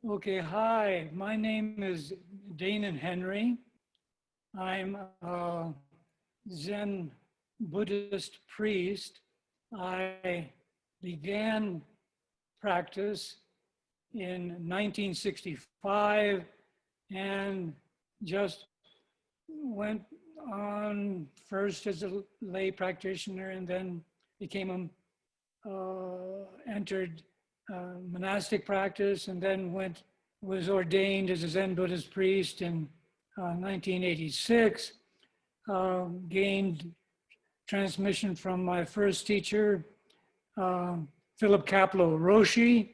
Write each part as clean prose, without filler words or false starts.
Okay, hi, my name is Danan Henry. I'm a Zen Buddhist priest. I began practice in 1965 and just went on first as a lay practitioner and then entered monastic practice and then was ordained as a Zen Buddhist priest in 1986. Gained transmission from my first teacher, Philip Kapleau Roshi,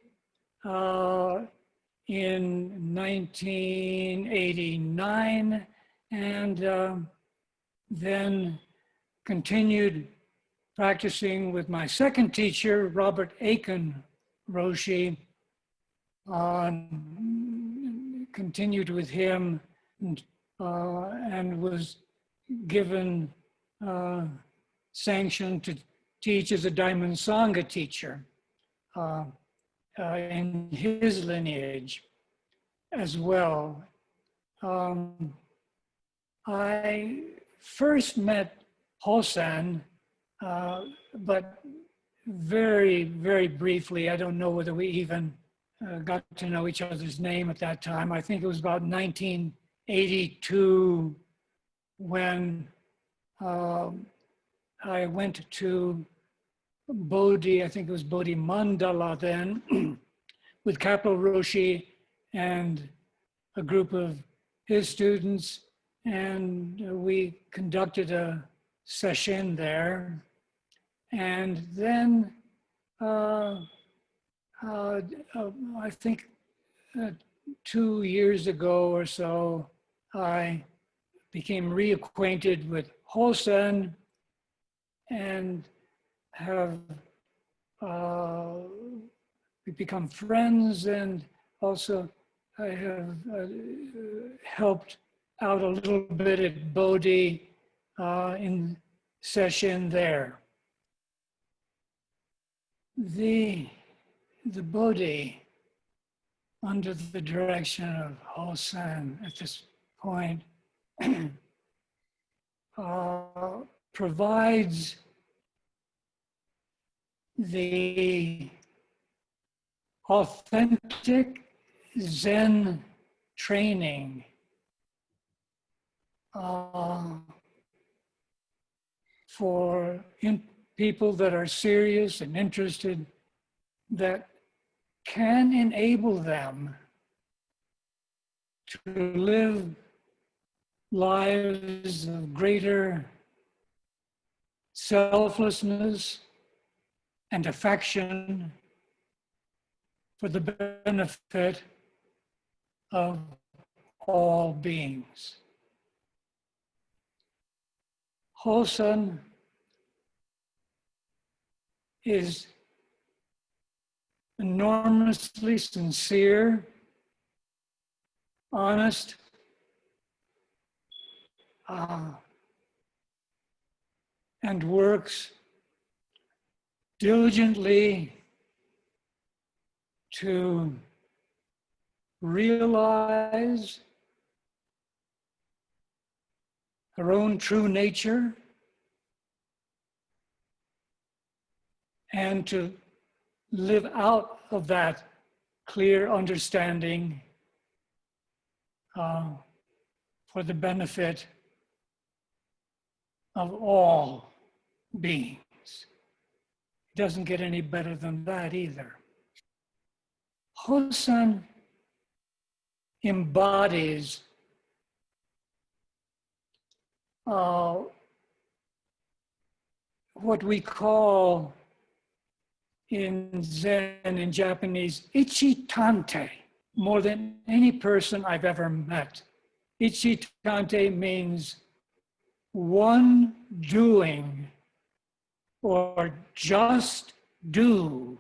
in 1989, and then continued practicing with my second teacher, Robert Baker Roshi, continued with him and was given sanction to teach as a Diamond Sangha teacher in his lineage as well. I first met Hosen, but very, very briefly. I don't know whether we even got to know each other's name at that time. I think it was about 1982 when I went to Bodhi, I think it was Bodhi Manda then, with Kapleau Roshi and a group of his students, and we conducted a session there. And then I think 2 years ago or so, I became reacquainted with Hosen and have become friends, and also I have helped out a little bit at Bodhi in session there. The Bodhi, under the direction of Hosen at this point, provides the authentic Zen training for people that are serious and interested, that can enable them to live lives of greater selflessness and affection for the benefit of all beings. Hosen is enormously sincere, honest, and works diligently to realize her own true nature and to live out of that clear understanding for the benefit of all beings. It doesn't get any better than that either. Hosen embodies what we call in Zen, in Japanese, ichitante, more than any person I've ever met. Ichitante means one doing, or just do,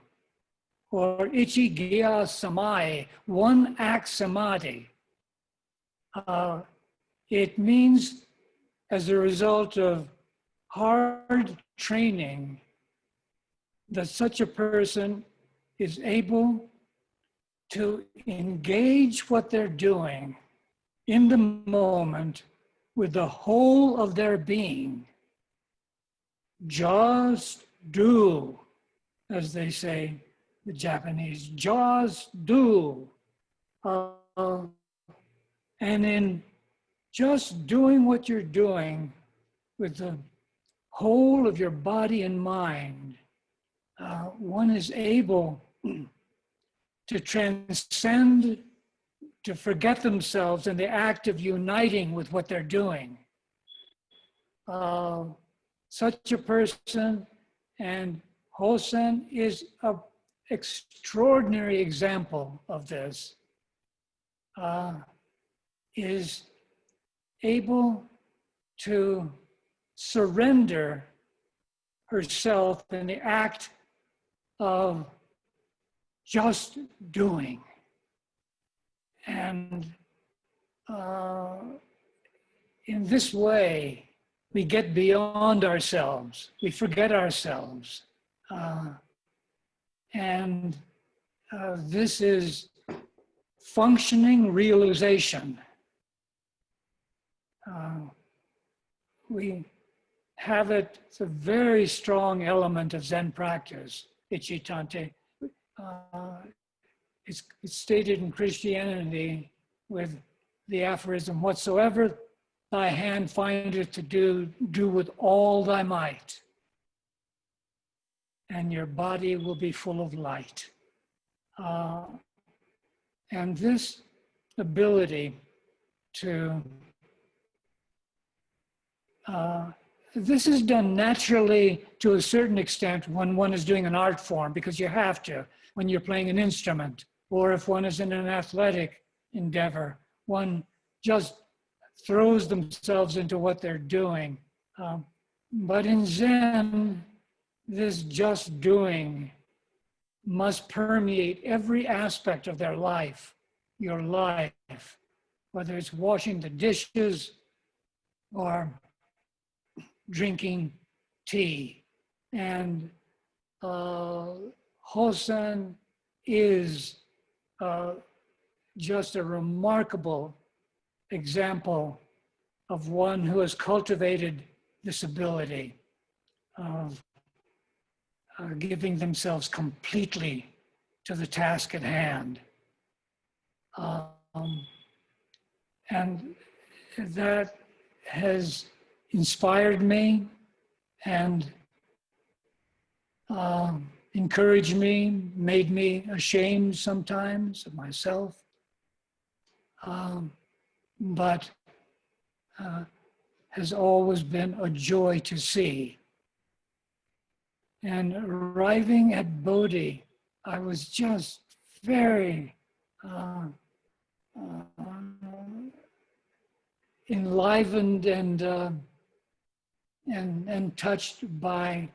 or ichigiya samai, one act samadhi. It means, as a result of hard training, that such a person is able to engage what they're doing in the moment with the whole of their being. Just do, as they say, the Japanese, just do. And in just doing what you're doing with the whole of your body and mind, one is able to transcend, to forget themselves in the act of uniting with what they're doing. Such a person, and Hosen is an extraordinary example of this, is able to surrender herself in the act of just doing. And in this way, we get beyond ourselves. We forget ourselves. This is functioning realization. We have it, it's a very strong element of Zen practice, Ichitante. It's stated in Christianity with the aphorism, whatsoever thy hand findeth to do, do with all thy might, and your body will be full of light. And this ability to, this is done naturally to a certain extent when one is doing an art form, because you have to, when you're playing an instrument, or if one is in an athletic endeavor, one just throws themselves into what they're doing. But in Zen, this just doing must permeate every aspect of their life, your life, whether it's washing the dishes or drinking tea. And Hosen is just a remarkable example of one who has cultivated this ability of giving themselves completely to the task at hand. And that has inspired me and encouraged me, made me ashamed sometimes of myself, but has always been a joy to see. And arriving at Bodhi, I was just very enlivened and touched by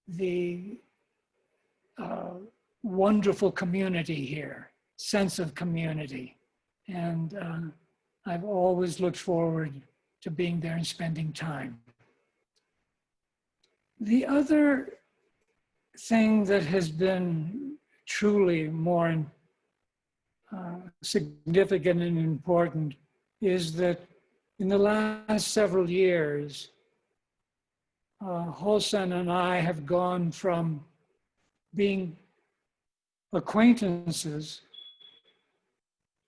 the wonderful community here, sense of community. And I've always looked forward to being there and spending time. The other thing that has been truly more significant and important is that in the last several years, Hosen and I have gone from being acquaintances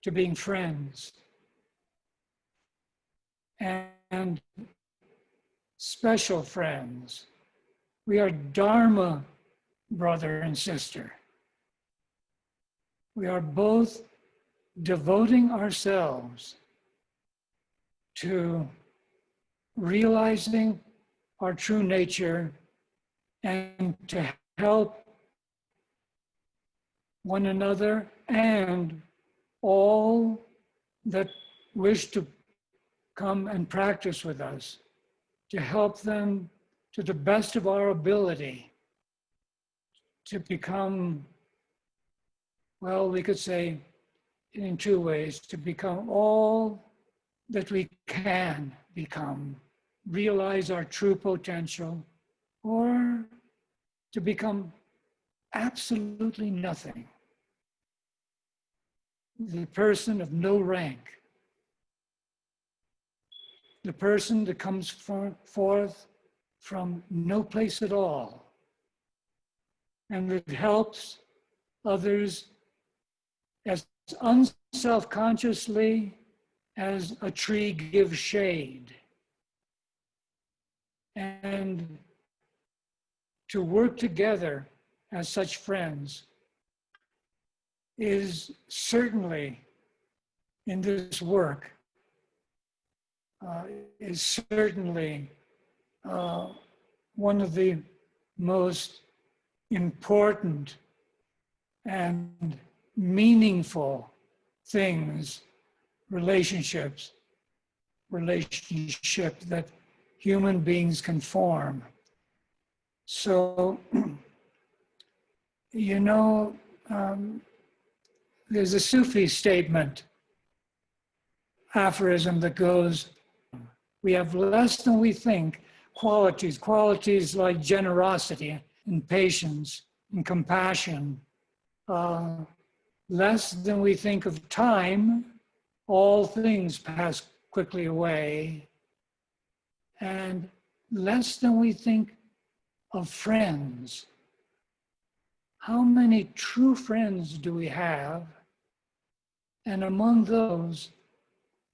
to being friends and special friends. We are Dharma brother and sister. We are both devoting ourselves to realizing our true nature and to help one another and all that wish to come and practice with us, to help them to the best of our ability to become, well, we could say in two ways, to become all that we can become, realize our true potential, or to become absolutely nothing. the person of no rank, the person that comes forth from no place at all, and that helps others as unself-consciously as a tree gives shade. And to work together as such friends is certainly, in this work, is certainly one of the most important and meaningful things, relationships that human beings can form. So, you know, there's a Sufi statement, aphorism that goes, we have less than we think qualities like generosity and patience and compassion, less than we think of time, all things pass quickly away, and less than we think of friends. How many true friends do we have? And among those,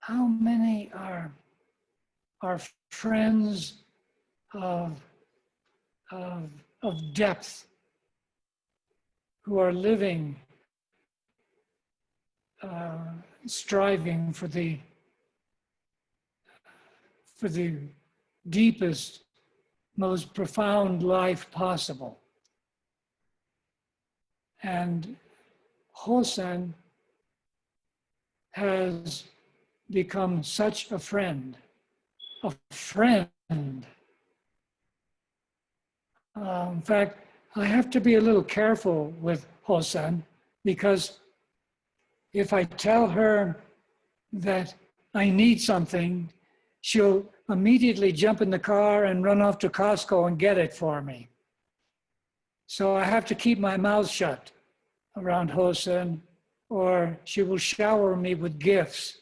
how many are friends of depth, who are living, striving for the deepest, most profound life possible. And Hosen has become such a friend. In fact, I have to be a little careful with Hosen, because if I tell her that I need something, she'll immediately jump in the car and run off to Costco and get it for me. So I have to keep my mouth shut around Hosen, or she will shower me with gifts.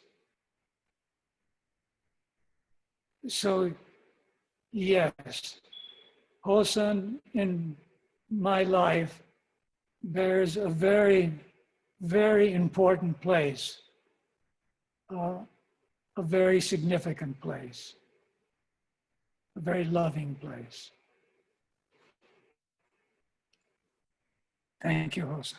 So yes, Hosen in my life bears a very, very important place, a very significant place, a very loving place. Thank you, Hosen.